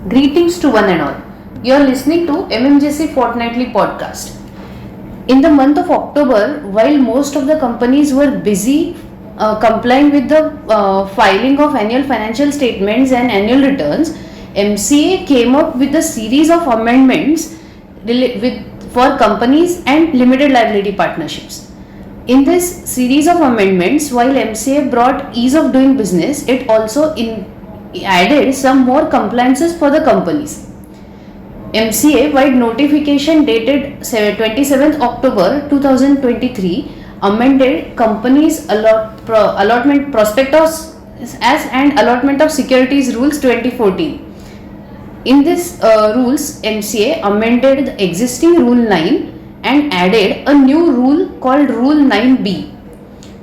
Greetings to one and all. You're listening to MMJC Fortnightly Podcast. In the month of October, while most of the companies were busy complying with the filing of annual financial statements and annual returns, MCA came up with a series of amendments for companies and limited liability partnerships. In this series of amendments, while MCA brought ease of doing business, it also added some more compliances for the companies. MCA wide notification dated 27th October 2023 amended companies allotment prospectus as and allotment of securities rules 2014. In this rules, MCA amended the existing Rule 9 and added a new rule called Rule 9B.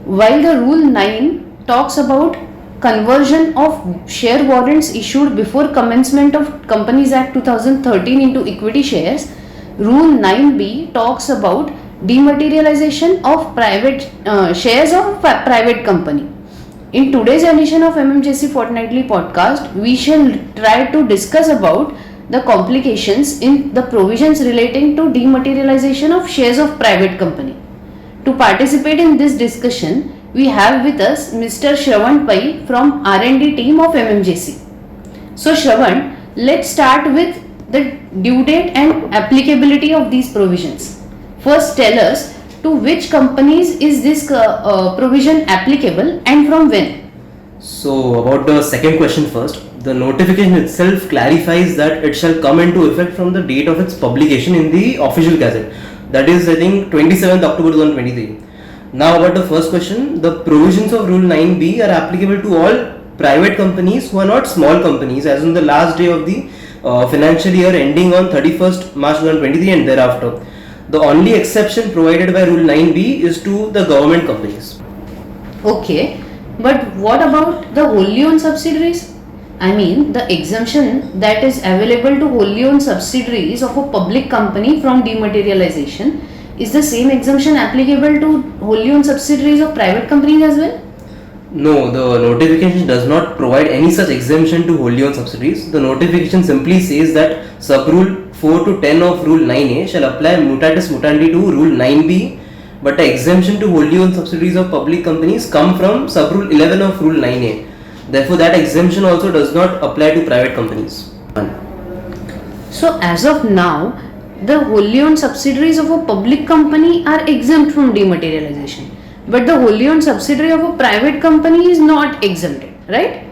While the Rule 9 talks about conversion of share warrants issued before commencement of Companies Act 2013 into equity shares, Rule 9B talks about dematerialization of private shares of private company. In today's edition of MMJC Fortnightly Podcast, we shall try to discuss about the complications in the provisions relating to dematerialization of shares of private company. To participate in this discussion, we have with us Mr. Shravan Pai from R&D team of MMJC. So Shravan, let's start with the due date and applicability of these provisions. First, tell us to which companies is this provision applicable and from when? So about the second question first, the notification itself clarifies that it shall come into effect from the date of its publication in the official gazette. That is, I think, 27th October 2023. Now about the first question, the provisions of Rule 9B are applicable to all private companies who are not small companies as on the last day of the financial year ending on 31st March 2023 and thereafter. The only exception provided by Rule 9B is to the government companies. Okay, but what about the wholly owned subsidiaries? I mean, the exemption that is available to wholly owned subsidiaries of a public company from dematerialization, is the same exemption applicable to wholly owned subsidiaries of private companies as well? No, the notification does not provide any such exemption to wholly owned subsidiaries. The notification simply says that sub-rule 4 to 10 of Rule 9A shall apply mutatis mutandi to Rule 9B, but the exemption to wholly owned subsidiaries of public companies come from sub-rule 11 of Rule 9A. Therefore, that exemption also does not apply to private companies. So, as of now, the wholly owned subsidiaries of a public company are exempt from dematerialization, but the wholly owned subsidiary of a private company is not exempted, right?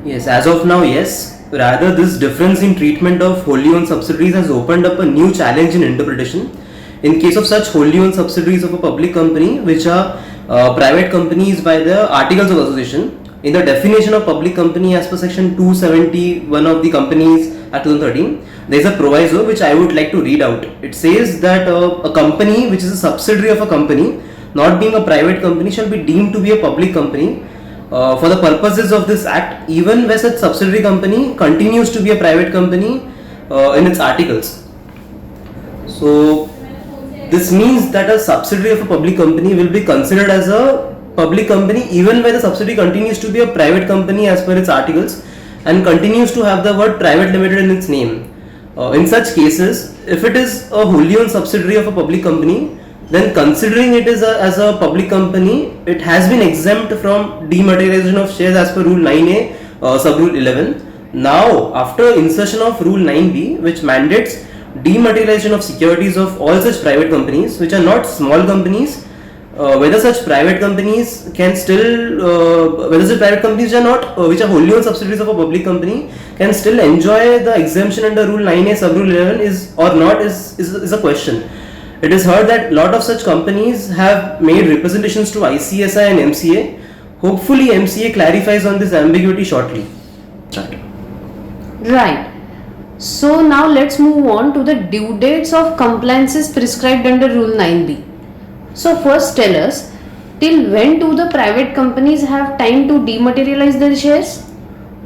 Yes, as of now, yes. Rather, this difference in treatment of wholly owned subsidiaries has opened up a new challenge in interpretation. In case of such wholly owned subsidiaries of a public company, which are private companies by the Articles of Association, in the definition of public company as per section 271 of the Companies Act 2013, there is a proviso which I would like to read out. It says that a company which is a subsidiary of a company, not being a private company, shall be deemed to be a public company for the purposes of this act, even when such subsidiary company continues to be a private company in its articles. So this means that a subsidiary of a public company will be considered as a public company even when the subsidiary continues to be a private company as per its articles and continues to have the word private limited in its name. In such cases, if it is a wholly owned subsidiary of a public company, then considering it as a public company, it has been exempt from dematerialization of shares as per Rule 9A, sub-rule 11. Now, after insertion of Rule 9B, which mandates dematerialization of securities of all such private companies, which are not small companies, whether such private companies can still, whether such private companies are not, which are wholly owned subsidiaries of a public company, can still enjoy the exemption under Rule 9A, sub-rule 11 is or not is a question. It is heard that a lot of such companies have made representations to ICSI and MCA. Hopefully, MCA clarifies on this ambiguity shortly. Right. So now let's move on to the due dates of compliances prescribed under Rule 9B. So first tell us, till when do the private companies have time to dematerialize their shares?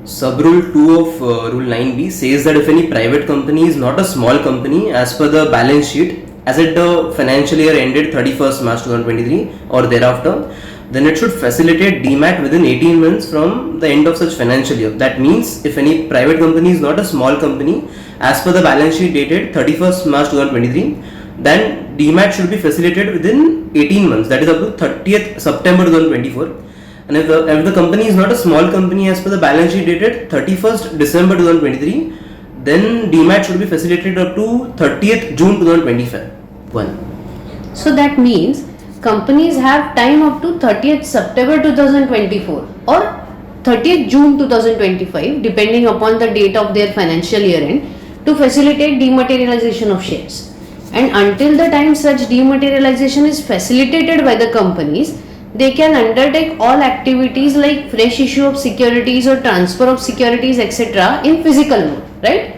Sub-rule 2 of Rule 9B says that if any private company is not a small company as per the balance sheet, as at the financial year ended 31st March 2023 or thereafter, then it should facilitate demat within 18 months from the end of such financial year. That means if any private company is not a small company, as per the balance sheet dated 31st March 2023, then demat should be facilitated within 18 months, that is up to 30th September 2024. And if the company is not a small company as per the balance sheet dated 31st December 2023, then demat should be facilitated up to 30th June 2025. So that means companies have time up to 30th September 2024 or 30th June 2025, depending upon the date of their financial year end, to facilitate dematerialization of shares. And until the time such dematerialization is facilitated by the companies, they can undertake all activities like fresh issue of securities or transfer of securities, etc. in physical mode, right?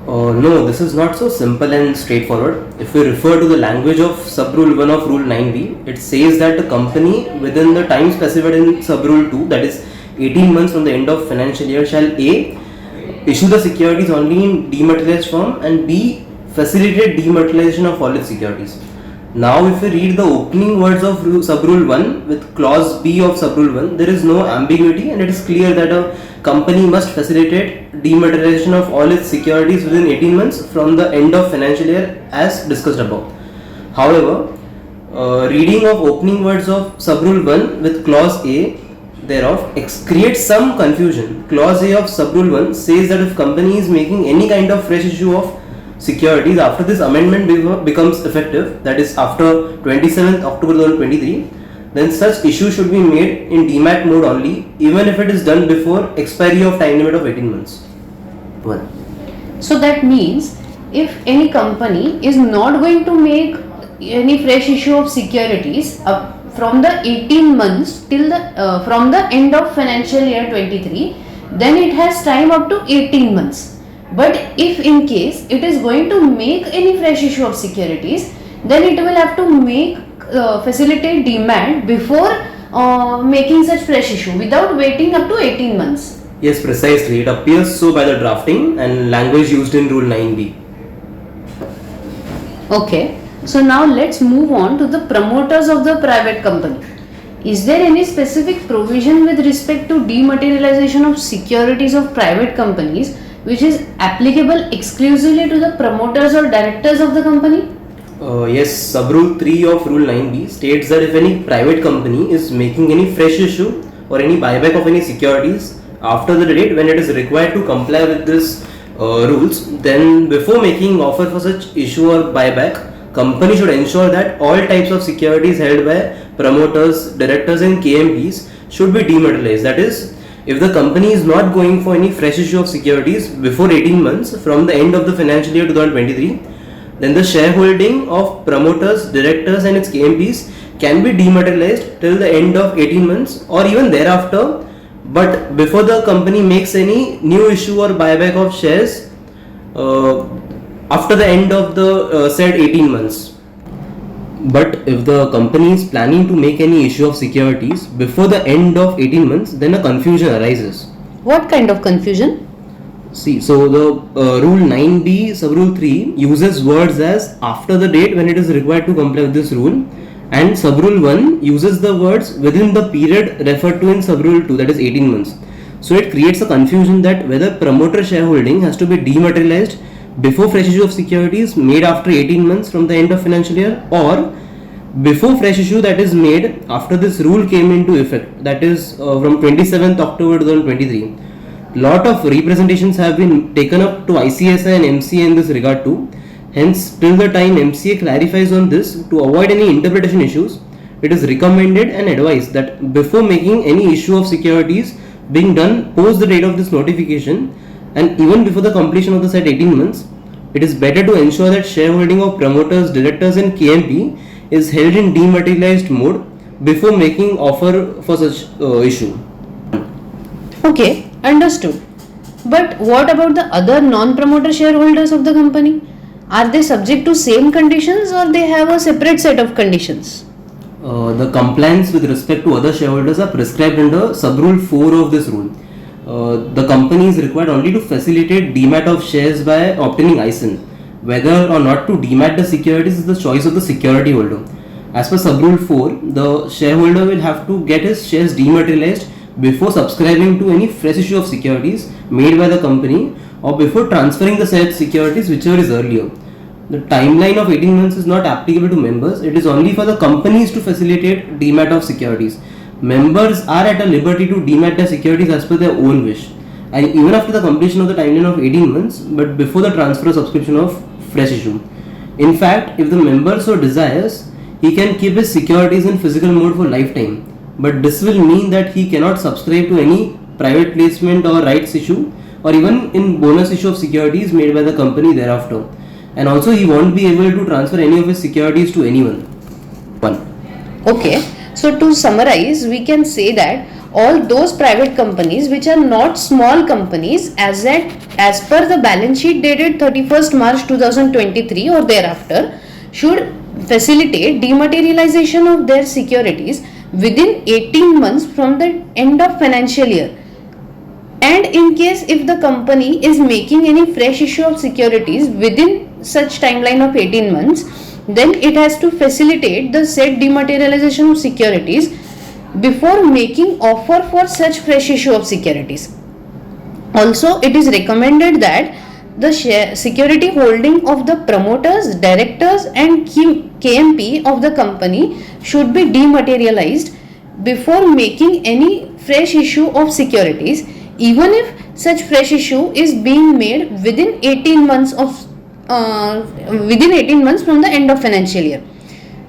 No, this is not so simple and straightforward. If we refer to the language of Sub-Rule 1 of Rule 9b, it says that the company within the time specified in Sub-Rule 2, that is 18 months from the end of financial year, shall A. issue the securities only in dematerialized form, and B. facilitate dematerialization of all its securities. Now if we read the opening words of Sub-Rule 1 with clause B of Sub-Rule 1, there is no ambiguity and it is clear that a company must facilitate dematerialization of all its securities within 18 months from the end of financial year as discussed above. However, reading of opening words of Sub-Rule 1 with clause A thereof creates some confusion. Clause A of Sub-Rule 1 says that if company is making any kind of fresh issue of securities after this amendment becomes effective, that is after 27th October 2023, then such issue should be made in demat mode only, even if it is done before expiry of time limit of 18 months. 1. So that means if any company is not going to make any fresh issue of securities from the 18 months till the from the end of financial year 23, then it has time up to 18 months. But if in case it is going to make any fresh issue of securities, then it will have to make facilitate demat before making such fresh issue without waiting up to 18 months. Yes, precisely. It appears so by the drafting and language used in Rule 9b. Okay. So now let's move on to the promoters of the private company. Is there any specific provision with respect to dematerialization of securities of private companies which is applicable exclusively to the promoters or directors of the company? Yes, Sub-Rule 3 of Rule 9b states that if any private company is making any fresh issue or any buyback of any securities after the date when it is required to comply with this rules, then before making offer for such issue or buyback, company should ensure that all types of securities held by promoters, directors and KMPs should be dematerialized. That is, if the company is not going for any fresh issue of securities before 18 months from the end of the financial year 2023, then the shareholding of promoters, directors and its KMPs can be dematerialized till the end of 18 months or even thereafter, but before the company makes any new issue or buyback of shares after the end of the said 18 months. But if the company is planning to make any issue of securities before the end of 18 months, then a confusion arises. What kind of confusion? See, so the Rule 9b Sub-Rule 3 uses words as after the date when it is required to comply with this rule, and Sub-Rule 1 uses the words within the period referred to in Sub-Rule 2, that is 18 months. So it creates a confusion that whether promoter shareholding has to be dematerialized before fresh issue of securities made after 18 months from the end of financial year, or before fresh issue that is made after this rule came into effect, that is from 27th October 2023. Lot of representations have been taken up to ICSI and MCA in this regard too. Hence, till the time MCA clarifies on this, to avoid any interpretation issues, it is recommended and advised that before making any issue of securities being done post the date of this notification and even before the completion of the said 18 months, it is better to ensure that shareholding of promoters, directors and KMP is held in dematerialized mode before making offer for such issue. Okay, understood. But what about the other non-promoter shareholders of the company? Are they subject to same conditions or they have a separate set of conditions? The compliance with respect to other shareholders are prescribed under Sub-Rule 4 of this rule. The company is required only to facilitate demat of shares by obtaining ISIN. Whether or not to demat the securities is the choice of the security holder. As per sub-rule 4, the shareholder will have to get his shares dematerialized before subscribing to any fresh issue of securities made by the company or before transferring the said securities whichever is earlier. The timeline of 18 months is not applicable to members. It is only for the companies to facilitate demat of securities. Members are at a liberty to demat their securities as per their own wish, and even after the completion of the timeline of 18 months, but before the transfer or subscription of fresh issue. In fact, if the member so desires, he can keep his securities in physical mode for lifetime, but this will mean that he cannot subscribe to any private placement or rights issue or even in bonus issue of securities made by the company thereafter. And also he won't be able to transfer any of his securities to anyone. Okay, so to summarize, we can say that all those private companies which are not small companies as per the balance sheet dated 31st March 2023 or thereafter should facilitate dematerialization of their securities within 18 months from the end of financial year. And in case if the company is making any fresh issue of securities within such timeline of 18 months, then it has to facilitate the said dematerialization of securities before making offer for such fresh issue of securities. Also, it is recommended that the security holding of the promoters, directors and KMP of the company should be dematerialized before making any fresh issue of securities, even if such fresh issue is being made within 18 months from the end of financial year.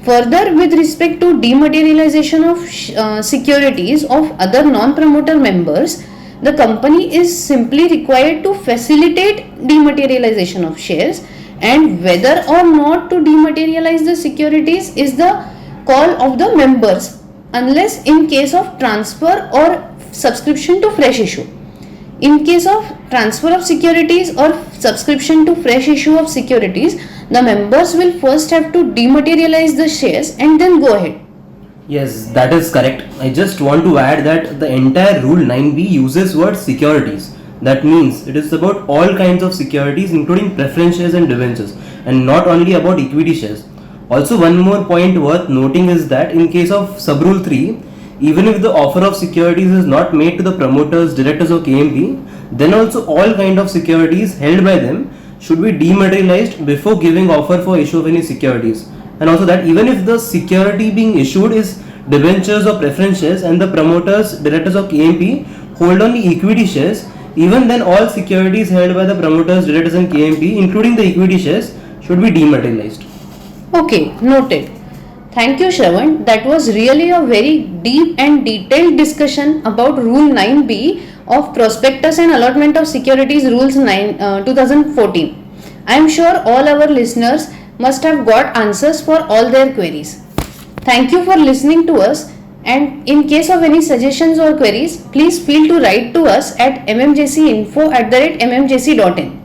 Further, with respect to dematerialization of securities of other non-promoter members, the company is simply required to facilitate dematerialization of shares, and whether or not to dematerialize the securities is the call of the members, unless in case of transfer or subscription to fresh issue. In case of transfer of securities or subscription to fresh issue of securities, the members will first have to dematerialize the shares and then go ahead. Yes, that is correct. I just want to add that the entire Rule 9b uses word securities. That means it is about all kinds of securities including preference shares and debentures, and not only about equity shares. Also, one more point worth noting is that in case of Sub-Rule 3, even if the offer of securities is not made to the promoters, directors or KMP, then also all kind of securities held by them should be dematerialized before giving offer for issue of any securities. And also that even if the security being issued is debentures or preference shares and the promoters, directors or KMP hold only equity shares, even then all securities held by the promoters, directors and KMP including the equity shares should be dematerialized. Okay, noted. Thank you, Shravan. That was really a very deep and detailed discussion about Rule 9b of Prospectus and Allotment of Securities Rules 2014. I am sure all our listeners must have got answers for all their queries. Thank you for listening to us, and in case of any suggestions or queries, please feel to write to us at mmjcinfo@mmjc.in.